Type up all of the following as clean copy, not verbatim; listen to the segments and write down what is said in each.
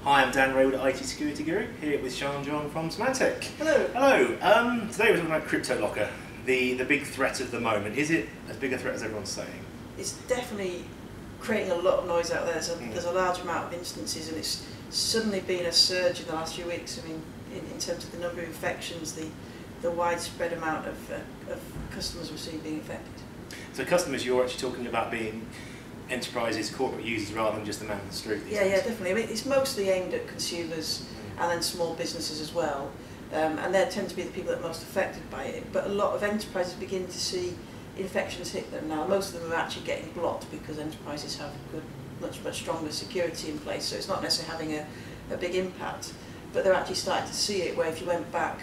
Hi, I'm Dan Raywood at IT Security Guru, here with Sian from Symantec. Hello. Hello. Today we're talking about CryptoLocker, the big threat of the moment. Is it as big a threat as everyone's saying? It's definitely creating a lot of noise out there. There's a large amount of instances, and it's suddenly been a surge in the last few weeks. I mean, in terms of the number of infections, the widespread amount of customers we're seeing being infected. So customers, you're actually talking about being enterprises, corporate users, rather than just the man on the street? Yeah, definitely. I mean, it's mostly aimed at consumers and then small businesses as well. And they tend to be the people that are most affected by it. But a lot of enterprises begin to see infections hit them now. Most of them are actually getting blocked because enterprises have good, much stronger security in place. So it's not necessarily having a big impact. But they're actually starting to see it, where if you went back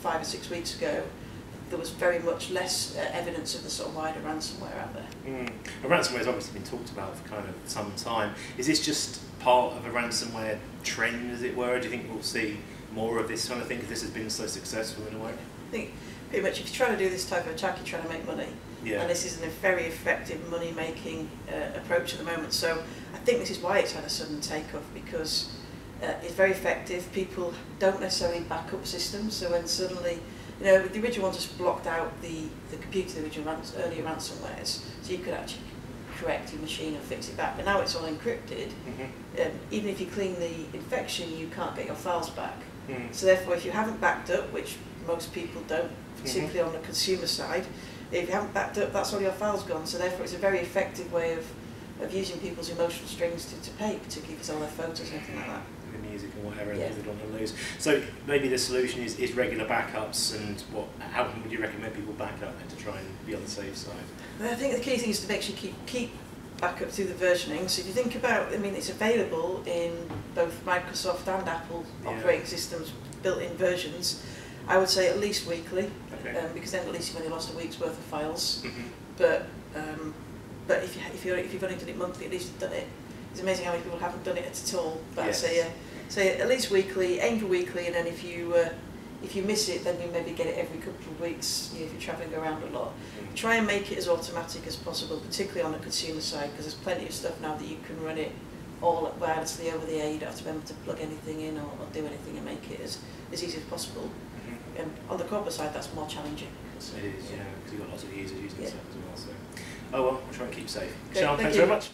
5 or 6 weeks ago, there was very much less evidence of the sort of wider ransomware out there. Well, ransomware has obviously been talked about for kind of some time. Is this just part of a ransomware trend, as it were? Do you think we'll see more of this kind of thing if this has been so successful in a way? I think pretty much if you're trying to do this type of attack, you're trying to make money. Yeah. And this is a very effective money-making approach at the moment. So I think this is why it's had a sudden takeoff, because it's very effective. People don't necessarily back up systems, so when suddenly, the original one just blocked out the computer, the original earlier ransomwares, so you could actually correct your machine and fix it back. But now it's all encrypted. Even if you clean the infection, you can't get your files back. So therefore, if you haven't backed up, which most people don't, particularly on the consumer side, if you haven't backed up, that's all your files gone. So therefore, it's a very effective way of using people's emotional strings to pay, particularly if it's all their photos or anything like that. The music and whatever, Yeah. they don't want to lose. So maybe the solution is regular backups, and how would you recommend people back up to try and be on the safe side? I think the key thing is to make sure you keep backup through the versioning. So if you think about, it's available in both Microsoft and Apple operating systems, built-in versions. I would say at least weekly, because then at least you've only lost a week's worth of files. But if you've only done it monthly, at least you've done it. It's amazing how many people haven't done it at all. But Yes. say at least weekly, aim for weekly, and then if you miss it, then you maybe get it every couple of weeks. If you're travelling around a lot, try and make it as automatic as possible, particularly on the consumer side, because there's plenty of stuff now that you can run it all wirelessly over the air. You don't have to remember to plug anything in or do anything, and make it as easy as possible. On the corporate side, that's more challenging. It is, because you've got lots of users using stuff as well. So, oh well, we'll try and keep safe. Great, Sian, thank thanks you. very much.